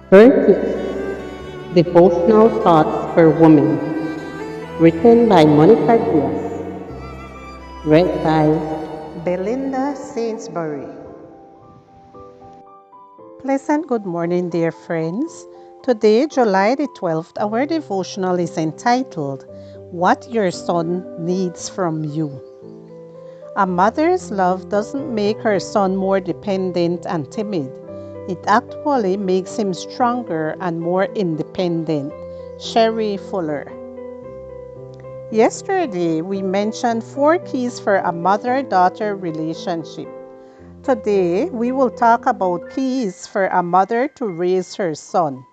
30. Devotional Thoughts for Women, written by Monica Diaz, read by Belinda Sainsbury. Pleasant good morning, dear friends. Today, July the 12th, our devotional is entitled, What Your Son Needs from You. A mother's love doesn't make her son more dependent and timid. It actually makes him stronger and more independent. Sherry Fuller. Yesterday, we mentioned 4 keys for a mother-daughter relationship. Today, we will talk about keys for a mother to raise her son.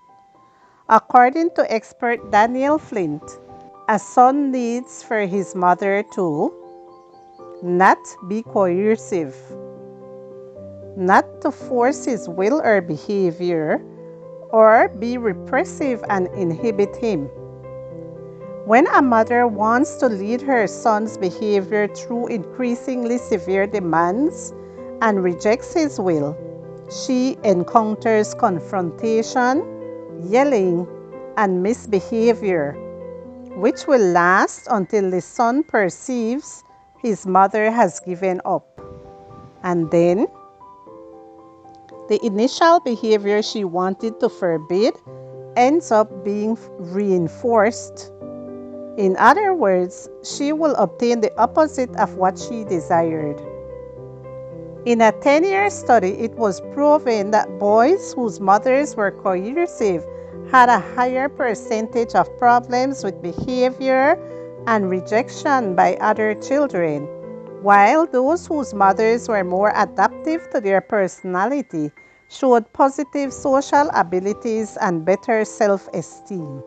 According to expert Daniel Flint, a son needs for his mother to not be coercive, not to force his will or behavior, or be repressive and inhibit him. When a mother wants to lead her son's behavior through increasingly severe demands and rejects his will, she encounters confrontation, yelling, and misbehavior, which will last until the son perceives his mother has given up. And then, the initial behavior she wanted to forbid ends up being reinforced. In other words, she will obtain the opposite of what she desired. In a 10-year study, it was proven that boys whose mothers were coercive had a higher percentage of problems with behavior and rejection by other children, while those whose mothers were more adaptive to their personality showed positive social abilities and better self-esteem.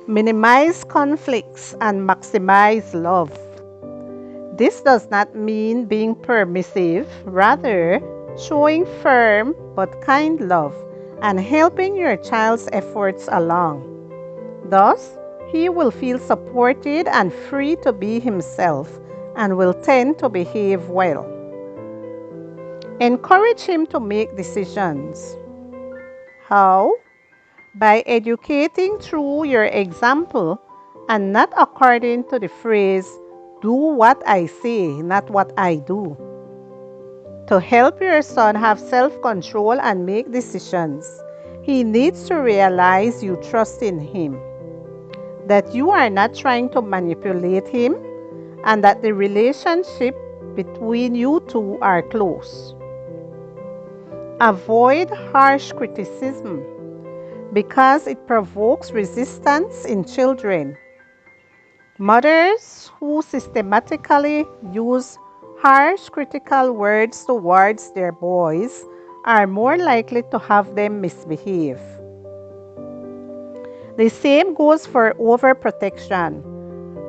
Minimize conflicts and maximize love. This does not mean being permissive, rather, showing firm but kind love and helping your child's efforts along. Thus, he will feel supported and free to be himself and will tend to behave well. Encourage him to make decisions. How? By educating through your example and not according to the phrase, do what I say, not what I do. To help your son have self-control and make decisions, he needs to realize you trust in him, that you are not trying to manipulate him, and that the relationship between you two are close. Avoid harsh criticism because it provokes resistance in children. Mothers who systematically use harsh critical words towards their boys are more likely to have them misbehave. The same goes for overprotection.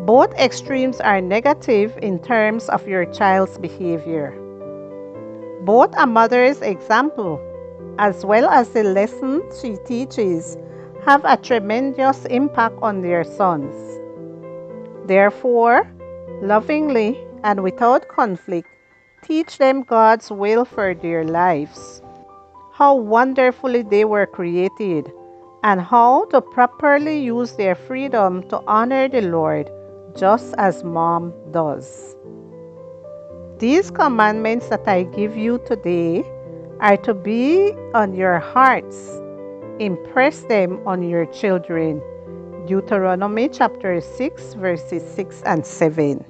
Both extremes are negative in terms of your child's behavior. Both a mother's example as well as the lessons she teaches have a tremendous impact on their sons. Therefore, lovingly and without conflict, teach them God's will for their lives, how wonderfully they were created, and how to properly use their freedom to honor the Lord, just as Mom does. These commandments that I give you today are to be on your hearts. Impress them on your children. Deuteronomy chapter 6, verses 6 and 7.